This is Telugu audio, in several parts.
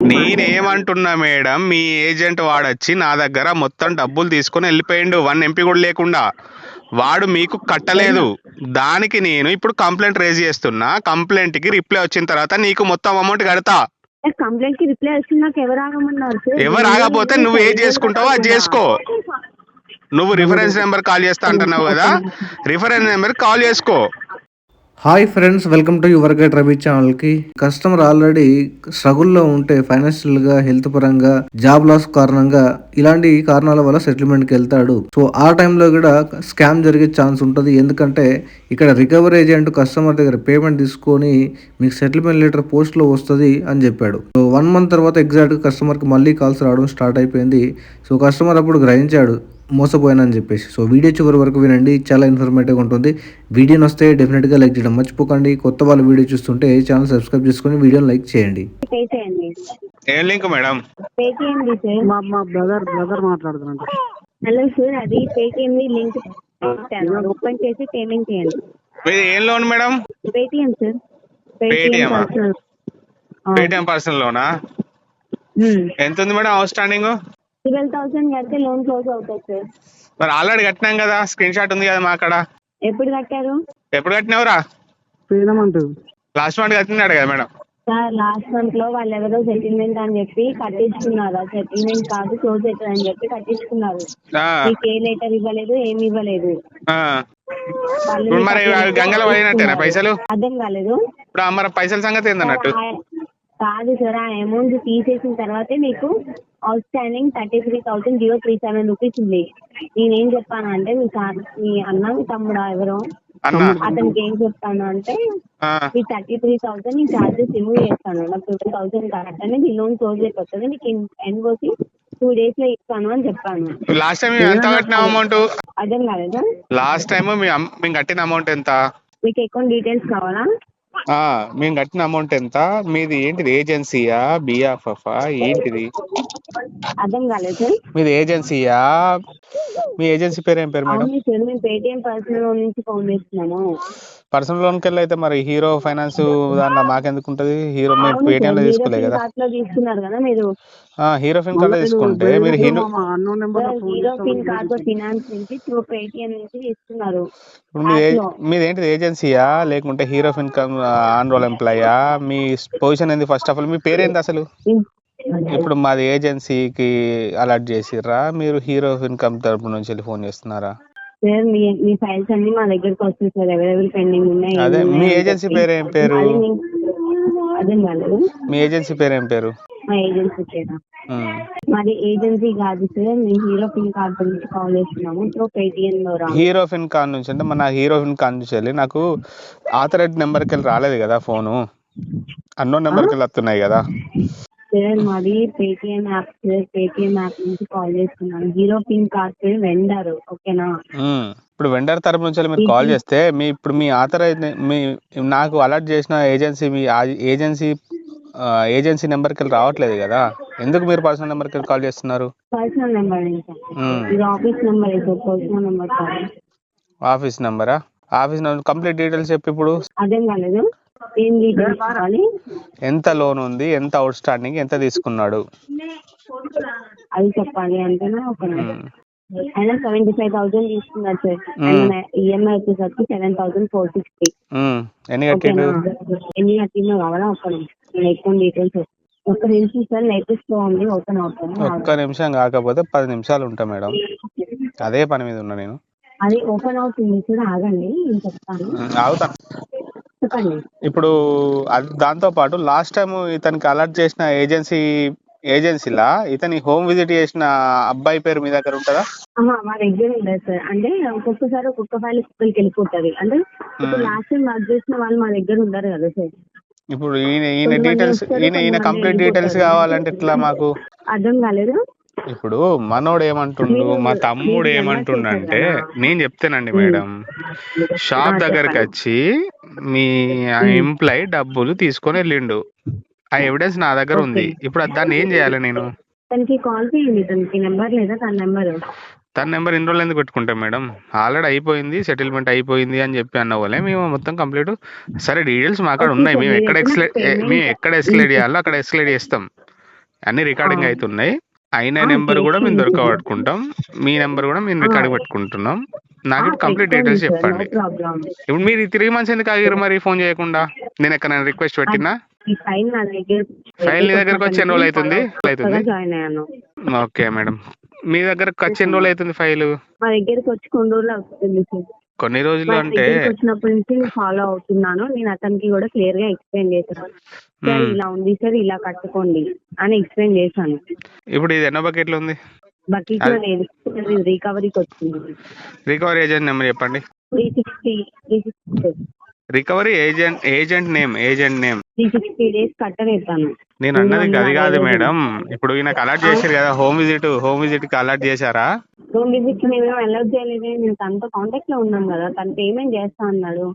నేనేమంటున్నా మేడం, మీ ఏజెంట్ వాడొచ్చి నా దగ్గర మొత్తం డబ్బులు తీసుకొని వెళ్ళిపోయిండు, 1 MP కూడా లేకుండా. వాడు మీకు కట్టలేదు. దానికి నేను ఇప్పుడు కంప్లైంట్ రేజ్ చేస్తున్నా. కంప్లైంట్ కి రిప్లై వచ్చిన తర్వాత నీకు మొత్తం అమౌంట్ కడతా. కంప్లైంట్ కి రిప్లై వచ్చినాక ఎవరు ఆగమన్నారు సార్? ఎవరు ఆగపోతే నువ్వు ఏం చేసుకుంటావో అది చేసుకో. నువ్వు రిఫరెన్స్ నెంబర్ కాల్ చేస్తా అంటున్నావు కదా, రిఫరెన్స్ నెంబర్ కాల్ చేసుకో. Hi friends, welcome to your guide Ravi ఛానల్కి. కస్టమర్ ఆల్రెడీ స్ట్రగుల్లో ఉంటే ఫైనాన్షియల్గా, హెల్త్ పరంగా, జాబ్ లాస్ కారణంగా ఇలాంటి కారణాల వల్ల సెటిల్మెంట్కి వెళ్తాడు. సో ఆ టైంలో కూడా స్కామ్ జరిగే ఛాన్స్ ఉంటుంది. ఎందుకంటే ఇక్కడ రికవరీ ఏజెంట్ కస్టమర్ దగ్గర పేమెంట్ తీసుకొని మీకు సెటిల్మెంట్ లెటర్ పోస్ట్లో వస్తుంది అని చెప్పాడు. సో 1 month తర్వాత ఎగ్జాక్ట్గా కస్టమర్కి మళ్ళీ కాల్స్ రావడం స్టార్ట్ అయిపోయింది. సో కస్టమర్ అప్పుడు గ్రహించాడు మోసపోయానని చెప్పేసి. సో వీడియో చివరి వరకు వినండి, చాలా ఇన్ఫర్మేటివ్గా ఉంటుంది. వీడియోని వస్తే డెఫినెట్గా లైక్ చేయడం మర్చిపోకండి. కొత్త వాళ్ళు వీడియో చూస్తుంటే ఛానల్ సబ్స్క్రైబ్ చేసుకుని వీడియోని లైక్ చేయండి. ఏం link madam? Paytm the sir. మా బ్రదర్ మాట్లాడుతున్నాను. హలో సార్, అది పేటిఎం ది లింక్ ఓపెన్ చేసి పేమెంట్ చేయండి. మీది ఏం loan madam? Paytm sir. Paytm Paytm personal లోనా? ఎంత ఉంది మేడం అవుట్ స్టాండింగ్? 12,000 కడితే లోన్ క్లోజ్ అవుతుంది సార్. మరి ఆల్రెడీ కట్టినాం కదా, స్క్రీన్ షాట్ ఉంది కదా మా అక్కడ. ఎప్పుడు కట్టారు? ఎప్పుడు కట్టినవరా? లాస్ట్ మంత్ కట్టినాడు కదా మేడం. సార్ లాస్ట్ మంత్ లో వాళ్ళు ఎవరో సెటిల్మెంట్ అని చెప్పి కట్టించుకున్నారు. సెటిల్మెంట్ కాదు, క్లోజ్ అవుతుంది అని చెప్పి కట్టించుకున్నారు. మీకు ఏ లెటర్ ఇవ్వలేదు, ఏమి ఇవ్వలేదు. ఇప్పుడు మరి గంగలో పోయినట్టేనా పైసలు? అర్థం కాలేదు. ఇప్పుడు మరి పైసల సంగతి ఏందన్నట్టు? కాదు సార్, ఆ అమౌంట్ తీసేసిన తర్వాతే మీకు అవుట్ స్టాండింగ్ 33,037 రూపీస్ ఉంది. నేనేం చెప్పాను అంటే మీ అన్న, మీ తమ్ముడా ఎవరో అతనికి ఏం చెప్తాను అంటే మీ 33,000 నీ చార్జెస్ రిమూవ్ చేస్తాను, నాకు 12,000 కరెక్ట్ అని మీ లోన్ క్లోజ్ అయిపోతుంది, నీకు ఎన్ఓసి 2 days లో ఇస్తాను అని చెప్పాను. లాస్ట్ టైం ఎంత కట్టిన అమౌంట్? అర్థం కాలేదా? లాస్ట్ టైం మేము కట్టిన అమౌంట్ ఎంత? మీకు అకౌంట్ డీటెయిల్స్ కావాలా? మేము కట్టిన అమౌంట్ ఎంత? మీది ఏంటిది, ఏజెన్సీయా, బిఆర్ఎఫ్ ఏంటిది? అర్థం కాలేదు సార్. మీది ఏజెన్సీయా? మీ ఏజెన్సీ పేరు ఏం పేరు మేడం? అవును సార్, మేము పేటిఎం పర్సనల్ లోన్ నుంచి ఫోన్ చేస్తున్నాము. పర్సనల్ లోన్ కెళ్ళి అయితే మరి హీరో ఫైనాన్స్ దాంట్లో మాకెందుకు ఉంటది? హీరో మేము పేటిఎం లో తీసుకోలేదు కదా. తీసుకున్నారు కదా మీరు. హీరో ఫిన్ కార్డ్ తీసుకుంటే మీరు హీరో ఫిన్ కార్డ్ ఫినాన్స్ నుంచి త్రూ పేటిఎం నుంచి తీసుకున్నారు. ఇప్పుడు మీది ఏంటిది, ఏజెన్సీయా లేకుంటే హీరో ఫిన్ ఆన్ రోల్ ఎంప్లాయా? మీ పొజిషన్ ఏంది? ఫస్ట్ ఆఫ్ ఆల్ మీ పేరేంది అసలు? ఇప్పుడు మాది ఏజెన్సీకి అలర్ట్ చేసిర్రా, మీరు హీరో ఇన్కమ్ తరపు నుంచి ఫోన్ చేస్తున్నారా? సార్ మీ ఫైల్స్ అన్ని మా దగ్గరకు వస్తాయి సార్, ఎవరెవరు పెండింగ్ ఉన్నాయి. అదే మీ ఏజెన్సీ పేరు ఏం పేరు? అర్థం కాలేదు. మీ ఏజెన్సీ పేరు ఏం పేరు? మా ఏజెన్సీ పేరు మాది ఏజెన్సీ కాదు సార్, మేము హీరో ఫిన్ కార్డ్ నుంచి కాల్ చేస్తున్నాము. సో పేటిఎం లో హీరో ఫిన్ కార్డ్ నుంచి అంటే మన హీరో ఫిన్ కార్డ్ నుంచి వెళ్ళి నాకు ఆథరైజ్ నెంబర్కి వెళ్ళి రాలేదు కదా ఫోను, అన్నోన్ నెంబర్కి వెళ్ళి వస్తున్నాయి కదా సార్. మాది Paytm app sir, Paytm app నుంచి కాల్ చేస్తున్నాను. హీరో పిన్ కార్డ్ వెండర్, ఓకేనా? ఇప్పుడు వెండర్ తరపు నుంచి మీరు కాల్ చేస్తే ఇప్పుడు మీ ఆథరైజ్ నాకు అలర్ట్ చేసిన ఏజెన్సీ మీ ఏజెన్సీ నెంబర్కి వెళ్ళి రావట్లేదు కదా, ఎందుకు మీరు పర్సనల్ నెంబర్కి వెళ్ళి కాల్ చేస్తున్నారు? Personal number office number personal number కాదు. ఆఫీస్ నెంబరా? ఆఫీస్ నెంబర్ కంప్లీట్ డీటెయిల్స్ చెప్పి. ఇప్పుడు అర్థం కాలేదు. ఏం డీటెయిల్స్ కావాలి? ఎంత లోన్ ఉంది, ఎంత అవుట్ స్టాండింగ్, ఎంత తీసుకున్నాడు అది చెప్పాలి అంటేనా? ఒక ఆయన 75,000 తీసుకున్నారు సార్. ఈఎంఐ వచ్చేసరికి 7,460. ఎన్ని కట్టిండు కావాలా? ఎక్కువ డీటెయిల్స్ ఒక్క నిమిషం సార్, నెక్స్ట్ ఉంది ఓపెన్ అవుతాను. ఒక్క నిమిషం కాకపోతే 10 నిమిషాలు ఉంటా మేడం, అదే పని మీద ఉన్నా నేను. అది ఓపెన్ అవుతుంది సార్, ఆగండి నేను చెప్తాను. ఆగుతాను. చెప్పండి. ఇప్పుడు దాంతో పాటు లాస్ట్ టైం ఇతనికి అలర్ట్ చేసిన ఏజెన్సీలా ఇతని హోమ్ విజిట్ చేసిన అబ్బాయి పేరు మీ దగ్గర ఉంటుందా? మా దగ్గర ఉండదు సార్. అంటే ఒక్కొక్కసారి ఒక్కొక్క ఫైల్ కుక్కలకి వెళ్ళిపోతుంది. అంటే ఇప్పుడు లాస్ట్ టైం వర్క్ చేసిన వాళ్ళు మా దగ్గర ఉండరు కదా సార్. ఇప్పుడు ఈయన డీటెయిల్స్ ఈయన కంప్లీట్ డీటెయిల్స్ కావాలంటే ఇట్లా మాకు అర్థం కాలేదు. ఇప్పుడు మనోడు ఏమంటుండు, మా తమ్ముడు ఏమంటుండంటే, నేను చెప్తానండి మేడం, షాప్ దగ్గరకు వచ్చి మీ ఎంప్లాయ్ డబ్బులు తీసుకొని వెళ్ళిండు, ఆ ఎవిడెన్స్ నా దగ్గర ఉంది. ఇప్పుడు దాన్ని ఏం చేయాలి నేను? తనకి కాల్ చేయండి. తనకి నెంబర్ లేదా? తన నెంబర్ ఇన్ని రోజులు ఎందుకు పెట్టుకుంటాం మేడం? ఆల్రెడీ అయిపోయింది, సెటిల్మెంట్ అయిపోయింది అని చెప్పి అన్న వాళ్ళే మేము మొత్తం కంప్లీట్. సరే డీటెయిల్స్ మా అక్కడ ఉన్నాయి, మేము ఎక్కడ ఎక్స్లైడ్ చేయాలో అక్కడ ఎక్స్లైడ్ చేస్తాం. అన్ని రికార్డింగ్ ఆ. అవుతున్నాయి. అయిన ఆ, నెంబర్ కూడా మేము చేసుకోండి సార్. దొరకబట్టుకుంటాం. మీ నెంబర్ కూడా మేము రికార్డింగ్ పెట్టుకుంటున్నాం. నాకు ఇప్పుడు కంప్లీట్ పెట్టుకోండి డీటెయిల్స్ సార్, నో చెప్పండి. ప్రాబ్లం. ఇప్పుడు మీరు 3 months ఎందుకు ఆగిరు మరి ఫోన్ చేయకుండా? నేను ఎక్కడ రిక్వెస్ట్ పెట్టినా? ఈ ఫైల్ నా ఫైల్ నీ దగ్గరకు వచ్చి ఎన్ని రోజులు అవుతుంది? కొత్తగా జాయిన్ అయ్యాను. Okay madam. మీ దగ్గరకు వచ్చి ఎన్ని రోజులు అవుతుంది ఫైల్? మా దగ్గరికి వచ్చి కొన్ని రోజులు అవుతుంది సార్. కొన్ని రోజులు మా అంటే దగ్గరికి వచ్చినప్పటి నుంచి నేను ఫాలో అవుతున్నాను. నేను అతనికి కూడా క్లియర్ గా ఎక్స్ప్లెయిన్ చేశాను. సార్ ఇలా ఉంది సార్, ఇలా కట్టుకోండి అని ఎక్స్ప్లెయిన్ చేశాను. ఇప్పుడు ఇది ఎన్నో బకెట్లో ఉంది? బకెట్ లో లేదు, రికవరీకి వచ్చింది. రికవరీ ఏజెంట్ నెంబర్ చెప్పండి. 360 రికవరీ ఏజెంట్ నేమ్ 360 days కట్టలేస్తాను. నేను అన్నది అది కాదు మేడం. ఇప్పుడు ఈయనకు అలర్ట్ చేశారు కదా, హోమ్ విజిట్ కి అలర్ట్ చేశారా? రూమ్ విజిట్ మేము అలౌట్ చేయలేదే. నేను తనతో కాంటాక్ట్ లో ఉన్నాం కదా, తను పేమెంట్ చేస్తా అన్నాడు.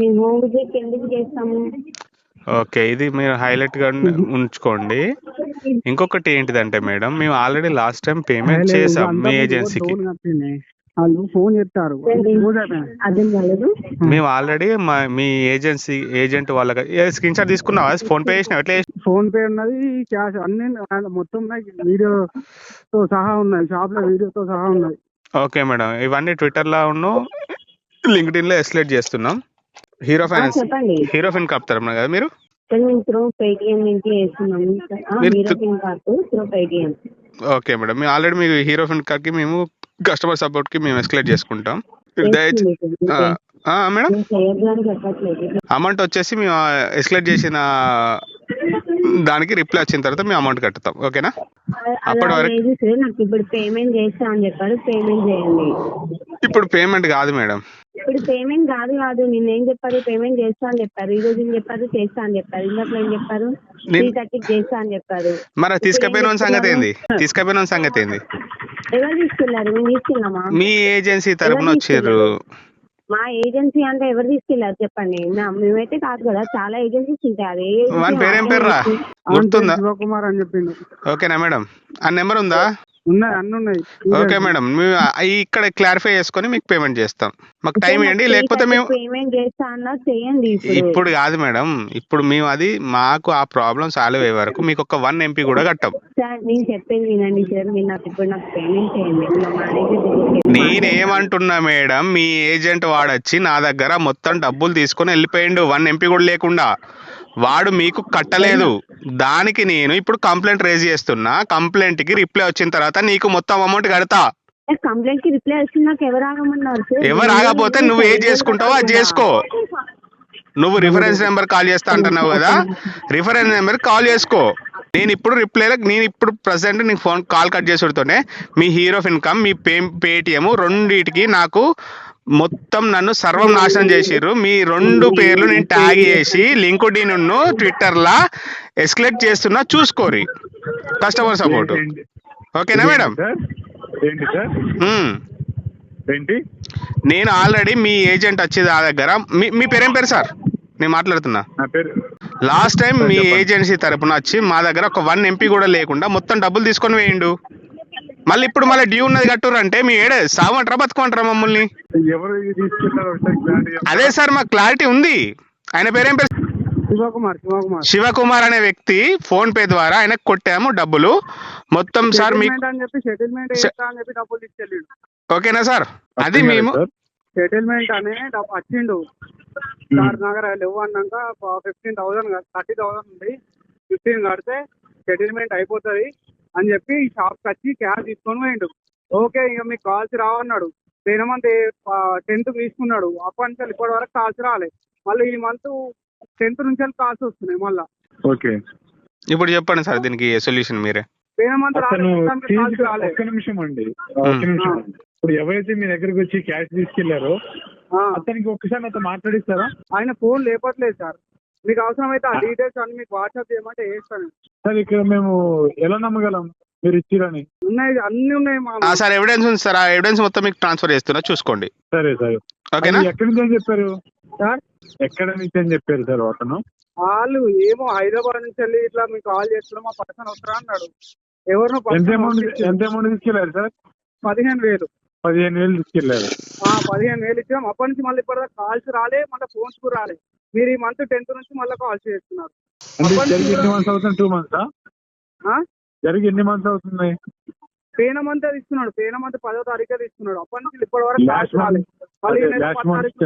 మేము హోమ్ విజిట్ ఎందుకు చేస్తాము? ఓకే, ఇది మీరు హైలైట్ గా ఉంచుకోండి. ఇంకొకటి ఏంటిదంటే మేడం, మేము ఆల్రెడీ లాస్ట్ టైం పేమెంట్ చేసాం మీ ఏజెన్సీకి. వాళ్ళు ఫోన్ చేస్తారు. అర్థం కాలేదు. మేము ఆల్రెడీ మీ ఏజెంట్ వాళ్ళకి స్క్రీన్ షాట్ తీసుకున్నావా? ఫోన్ పే చేసినావు? ఎట్లా చేసినావు? ఫోన్ పే ఉన్నది, క్యాష్ అన్ని మొత్తం వీడియోతో సహా ఉన్నాయి. షాప్ లో వీడియోతో సహా ఉన్నాయి. ఓకే మేడం, ఇవన్నీ ట్విట్టర్ లో లింక్డ్ఇన్ లో ఎస్లేట్ చేస్తున్నాం. హీరో ఫైనాన్స్ చెప్పండి. హీరో ఫిన్ కప్తారా కదా మీరు? మేము త్రూ పేటిఎం నుంచి చేస్తున్నాం. Hero fin card through Paytm. Okay madam, మేము ఆల్రెడీ మీ హీరో ఫిన్ కార్డ్ కి మేము కస్టమర్ సపోర్ట్ కి మేము ఎస్కలేట్ చేసుకుంటాం. మేడం అమౌంట్ వచ్చేసి మేము ఎస్కలేట్ చేసిన దానికి రిప్లై వచ్చిన తర్వాత మేము అమౌంట్ కట్టుతాం. ఓకేనా? అప్పటి వరకు నాకు ఇప్పుడు పేమెంట్ చేస్తా అని చెప్పారు. పేమెంట్ చేయండి. ఇప్పుడు పేమెంట్ కాదు మేడం. ఇప్పుడు పేమెంట్ కాదు నిన్నేం చెప్పారు? పేమెంట్ చేస్తా అని చెప్పారు. ఈ రోజు ఏం చెప్పారు? చేస్తా అని చెప్పారు. ఇంట్లో ఏం చెప్పారు? 3:30 చేస్తా అని చెప్పారు. మరి తీసుకుపోయిన సంగతి ఏంది? ఎవరు తీసుకెళ్లారు? మేము తీసుకెళ్ళామా? మీ ఏజెన్సీ తరపున వచ్చారు. మా ఏజెన్సీ అంటే ఎవరు తీసుకెళ్లారు చెప్పండి. మేమైతే కాదు కదా, చాలా ఏజెన్సీస్ ఉంటాయి. వాని పేరేం పేర్రా గుర్తుందా? శివకుమార్ అని చెప్పిండు. ఓకేనా మేడం? ఆ నెంబర్ ఉందా? ఉన్నాయి, అన్ని ఉన్నాయి. ఓకే మేడం, మేము ఇక్కడ క్లారిఫై చేసుకొని మీకు పేమెంట్ చేస్తాం. మాకు టైం ఇవ్వండి, లేకపోతే మేము పేమెంట్ చేస్తా అన్నా చేయండి. ఇప్పుడు కాదు మేడం, ఇప్పుడు మేము మాకు ఆ ప్రాబ్లం సాల్వ్ అయ్యే వరకు మీకు ఒక 1 MP కూడా కట్టాం. సార్ నేను చెప్పేది వినండి సార్, మీరు ఇప్పుడు నాకు పేమెంట్ చేయండి. నేనేమంటున్నా మేడం, మీ ఏజెంట్ వాడొచ్చి నా దగ్గర మొత్తం డబ్బులు తీసుకొని వెళ్ళిపోయిండు 1 MP కూడా లేకుండా. వాడు మీకు కట్టలేదు. దానికి నేను ఇప్పుడు కంప్లైంట్ రేజ్ చేస్తున్నా. కంప్లైంట్ కి రిప్లై వచ్చిన తర్వాత నీకు మొత్తం అమౌంట్ కడతా. కంప్లైంట్ కి రిప్లై వచ్చినాక ఎవరు ఆగమన్నారు? ఎవరు ఆగపోతే నువ్వు ఏం చేసుకుంటావో అది చేసుకో. నువ్వు రిఫరెన్స్ నెంబర్ కాల్ చేస్తా అంటున్నావు కదా, రిఫరెన్స్ నెంబర్ కాల్ చేసుకో. నేను ఇప్పుడు ప్రెసెంట్ నీకు ఫోన్ కాల్ కట్ చేసుడుతోనే మీ హీరో ఇన్కమ్, మీ పేటిఎం రెండింటికి నాకు మొత్తం నన్ను సర్వం నాశనం చేసిర్రు. మీ 2 పేర్లు నేను ట్యాగ్ చేసి లింక్డ్ఇన్ ట్విట్టర్ లా ఎస్కలేట్ చేస్తున్నా, చూసుకోరి. Customer support. ఓకేనా మేడం? నేను ఆల్రెడీ మీ ఏజెంట్ వచ్చేది ఆ దగ్గర. మీ పేరేం పేరు సార్? నేను మాట్లాడుతున్నా. లాస్ట్ టైం మీ ఏజెన్సీ తరపున వచ్చి మా దగ్గర ఒక 1 MP కూడా లేకుండా మొత్తం డబ్బులు తీసుకొని వేయండు. మళ్ళీ ఇప్పుడు మళ్ళీ డ్యూ ఉన్నది కట్టురు అంటే మీ సామంటారా బతుకుంటారా మమ్మల్ని? అదే సార్, మాకు క్లారిటీ ఉంది. ఆయన పేరేం పేరు? శివకుమార్ అనే వ్యక్తి ఫోన్ పే ద్వారా ఆయనకు కొట్టాము డబ్బులు మొత్తం. సార్ మీకు ఓకేనా సార్? అది మేము సెటిల్మెంట్ అనే వచ్చిండు సార్ నగర లేవు అన్నాక 15,000 30,000 ఉంది, 15 కడితే సెటిల్మెంట్ అయిపోతుంది అని చెప్పి షాప్కి వచ్చి క్యాష్ తీసుకొని పోయిండు. ఓకే, ఇక మీకు కాల్స్ రావన్నాడు. పోయిన మంత్ 10th తీసుకున్నాడు. అప్పటి నుంచి ఇప్పటి వరకు కాల్స్ రాలే. మళ్ళీ ఈ మంత్ 10th నుంచి కాల్స్ వస్తున్నాయి మళ్ళా. ఓకే, ఇప్పుడు చెప్పండి సార్ దీనికి సొల్యూషన్ మీరే. పోయిన మంత్ రాలే. ఒక్క నిమిషం అండి. ఇప్పుడు ఎవరైతే మీ దగ్గరకు వచ్చి క్యాష్ తీసుకెళ్లారో అతనికి ఒక్కసారి నాతో మాట్లాడిస్తారా? ఆయన ఫోన్ లేపట్లేదు సార్. మీకు అవసరం అయితే ఆ డీటెయిల్స్ అన్ని మీకు వాట్సాప్ చేయమంటే వేస్తాను సార్. ఇక్కడ మేము ఎలా నమ్మగలం మీరు ఇచ్చిరని? ఉన్నాయి, అన్ని ఉన్నాయి సార్. ఎవిడెన్స్ ఉంది సార్, ఆ ఎవిడెన్స్ మొత్తం మీకు ట్రాన్స్ఫర్ చేస్తున్నా, చూసుకోండి. సరే సార్. ఓకేనా? ఎక్కడి నుంచి అని చెప్పారు సార్? ఎక్కడ నుంచి అని చెప్పారు సార్ అతను? వాళ్ళు ఏమో హైదరాబాద్ నుంచి వెళ్ళి ఇట్లా మీకు కాల్ చేస్తున్నాం, మా పర్సన్ వస్తారా అన్నాడు. ఎవరినో ఎంత అమౌంట్ తీసుకెళ్లారు సార్? 15,000. 15,000 తీసుకెళ్లారు. 15,000 ఇచ్చాం. అప్పటి నుంచి మళ్ళీ ఇప్పటిదాకా కాల్స్ రాలే, మళ్ళీ ఫోన్స్ కూడా రాలే. మీరు ఈ మంత్ 10th నుంచి మళ్ళీ కాల్స్ చేస్తున్నారు. 2 months అవుతుంది. 2 months జరిగి ఎన్ని మంత్స్ అవుతుంది? పేనమంతా తీసుకున్నాడు, పేనమంతా 10వ తారీఖే తీసుకున్నాడు. అప్పటి నుంచి ఇప్పటి వరకు కాల్స్ రాలేదు. మళ్ళీ ఈ నెల 10 తారీఖు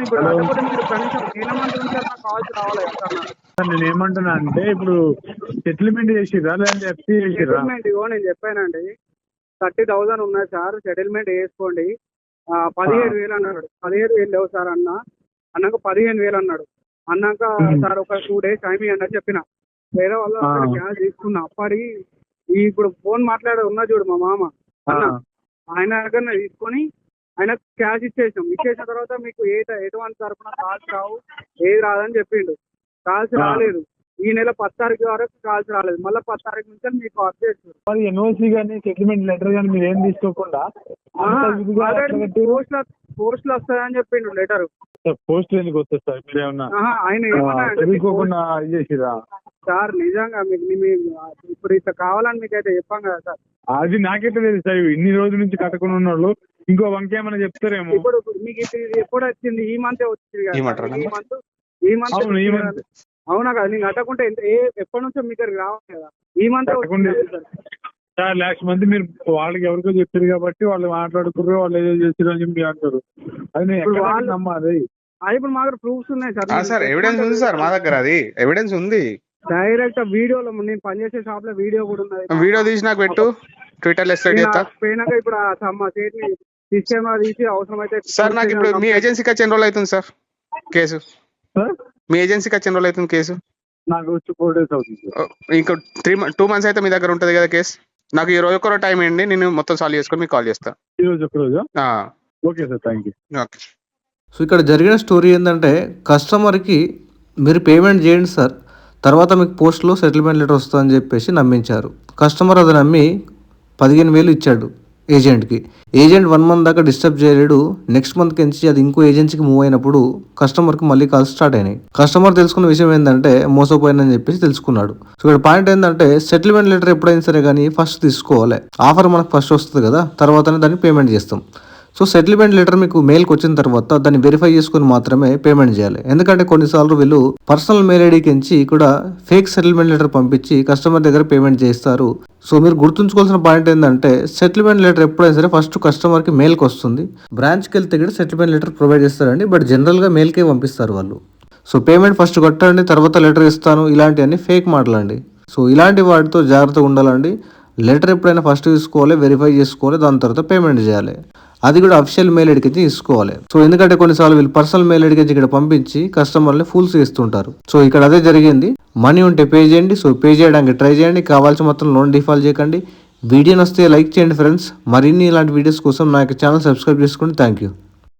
ఇప్పుడు కాకపోతే మీరు కనీసం పేనమంత నుంచి నాకు కాల్స్ రావాలి కదా సార్. నేను ఏమంటున్నా అంటే ఇప్పుడు సెటిల్మెంట్ చేసిరా లేదంటే ఎఫ్సీ చేసిరా? సెటిల్మెంట్ ఇగో నేను చెప్పానండి, 30,000 ఉన్నాయి సార్, సెటిల్మెంట్ వేసుకోండి. 17,000 అన్నాడు. 17,000 లేవు సార్ అన్నాక 15,000 అన్నాడు. అన్నాక సార్ ఒక 2 days టైం ఇవ్వండి అని చెప్పిన. వేరే వాళ్ళు క్యాష్ తీసుకున్నా. అప్పటి ఇప్పుడు ఫోన్ మాట్లాడే ఉన్నా చూడు మా మామ అన్న, ఆయన దగ్గర తీసుకొని ఆయన క్యాష్ ఇచ్చేసిన తర్వాత మీకు ఎటువంటి తరపున కాల్స్ రావు, ఏది రాదని చెప్పిండు. కాల్స్ రాలేదు. ఈ నెల 10 తారీఖు వరకు కాల్స్ రాలేదు. మళ్ళీ 10 తారీఖు నుంచి మీకు అప్డేట్. మరి ఎన్ఓసి కానీ సెటిల్మెంట్ లెటర్ కానీ మీరు ఏం తీసుకోకుండా పోస్టులు వస్తాయని చెప్పిండు లెటర్. పోస్ట్ ఎందుకు వస్తుంది సార్? మీరు ఏమన్నా ఆయన చదువుకోకుండా చేసిరా సార్? నిజంగా మీకు ఇప్పుడు ఇట్లా కావాలని మీకు అయితే చెప్పాం కదా సార్. అది నాకైతే లేదు సార్. ఇన్ని రోజుల నుంచి కట్టకుండా ఉన్న వాళ్ళు ఇంకో వంక ఏమైనా చెప్తారేమో. ఇప్పుడు మీకు ఎప్పుడు వచ్చింది? ఈ మంత్ వచ్చింది కదా. ఈ మంత్ అవునా కదా? నేను కట్టకుంటే ఎప్పటి నుంచో మీ దగ్గరికి రావాలి కదా. ఈ మంత్ సార్ లాస్ట్ మంత్ మీరు వాళ్ళకి ఎవరికో చెప్పారు కాబట్టి వాళ్ళు మాట్లాడుకుర్రు, వాళ్ళు ఏదో చేసారు అని చెప్పి అంటారు. అది నేను నమ్మాలి. ఇప్పుడు మా దగ్గర ప్రూఫ్స్ ఉన్నాయి సార్. సార్ ఎవిడెన్స్ ఉంది సార్, మా దగ్గర అది ఎవిడెన్స్ ఉంది. డైరెక్ట్ వీడియోలో నేను పనిచేసే షాప్ లో వీడియో కూడా ఉన్నది. వీడియో తీసి నాకు పెట్టు, ట్విట్టర్ లో పోయినాక ఇప్పుడు మా స్టేట్ ని తీసుకెళ్ళి తీసి అవసరం అయితే సార్. నాకు ఇప్పుడు మీ ఏజెన్సీకి వచ్చి ఎన్ని రోజులు అవుతుంది సార్ కేసు? మీ ఏజెన్సీకి వచ్చి ఎన్ని రోజులు అవుతుంది కేసు? నాకు 4 days అవుతుంది. ఇంకో 2 months అయితే మీ దగ్గర ఉంటుంది కదా కేసు. నాకు ఈ రోజు ఒకరో టైం ఇవ్వండి, నేను మొత్తం సాల్వ్ చేసుకొని మీకు కాల్ చేస్తాను. ఈ రోజు ఒక రోజు. Okay sir, thank you. Okay. So ఇక్కడ జరిగిన స్టోరీ ఏంటంటే కస్టమర్కి మీరు పేమెంట్ చేయండి సార్, తర్వాత మీకు పోస్ట్లో సెటిల్మెంట్ లెటర్ వస్తుందని చెప్పేసి నమ్మించారు. కస్టమర్ అది నమ్మి 15,000 ఇచ్చాడు ఏజెంట్కి. ఏజెంట్ 1 month దాకా డిస్టర్బ్ చేయలేడు. నెక్స్ట్ మంత్కి నుంచి అది ఇంకో ఏజెన్సీకి మూవ్ అయినప్పుడు కస్టమర్కి మళ్ళీ కాల్స్ స్టార్ట్ అయినాయి. కస్టమర్ తెలుసుకున్న విషయం ఏంటంటే మోసపోయిందని చెప్పేసి తెలుసుకున్నాడు. సో ఇక్కడ పాయింట్ ఏంటంటే సెటిల్మెంట్ లెటర్ ఎప్పుడైనా సరే కానీ ఫస్ట్ తీసుకోవాలి. ఆఫర్ మనకు ఫస్ట్ వస్తుంది కదా, తర్వాతనే దాన్ని పేమెంట్ చేస్తాం. సో సెటిల్మెంట్ లెటర్ మీకు మెయిల్కి వచ్చిన తర్వాత దాన్ని వెరిఫై చేసుకుని మాత్రమే పేమెంట్ చేయాలి. ఎందుకంటే కొన్నిసార్లు వీళ్ళు పర్సనల్ మెయిల్ ఐడికి నుంచి కూడా ఫేక్ సెటిల్మెంట్ లెటర్ పంపించి కస్టమర్ దగ్గర పేమెంట్ చేస్తారు. సో మీరు గుర్తుంచుకోవాల్సిన పాయింట్ ఏంటంటే సెటిల్మెంట్ లెటర్ ఎప్పుడైనా సరే ఫస్ట్ కస్టమర్కి మెయిల్కి వస్తుంది. బ్రాంచ్కి వెళ్తే కూడా సెటిల్మెంట్ లెటర్ ప్రొవైడ్ చేస్తారండి, బట్ జనరల్గా మెయిల్కే పంపిస్తారు వాళ్ళు. సో పేమెంట్ ఫస్ట్ కట్టండి, తర్వాత లెటర్ ఇస్తాను, ఇలాంటివన్నీ ఫేక్ మాటలండి. సో ఇలాంటి వాటితో జాగ్రత్తగా ఉండాలండి. లెటర్ ఎప్పుడైనా ఫస్ట్ తీసుకోవాలి, వెరిఫై చేసుకోవాలి, దాని తర్వాత పేమెంట్ చేయాలి. అది కూడా అఫీషియల్ మెయిల్ ఐడికి తీసుకోవాలి. సో ఎందుకంటే కొన్నిసార్లు వీళ్ళు పర్సనల్ మెయిల్ ఐడికి ఇక్కడ పంపించి కస్టమర్ని ఫూల్స్ చేస్తుంటారు. సో ఇక్కడ అదే జరిగింది. మనీ ఉంటే పే చేయండి. సో పే చేయడానికి ట్రై చేయండి. కావాల్సిన మొత్తం లోన్ డిఫాల్ట్ చేయకండి. వీడియో నచ్చితే లైక్ చేయండి ఫ్రెండ్స్. మరిన్ని ఇలాంటి వీడియోస్ కోసం నా ఛానల్ సబ్స్క్రైబ్ చేసుకోండి. Thank you.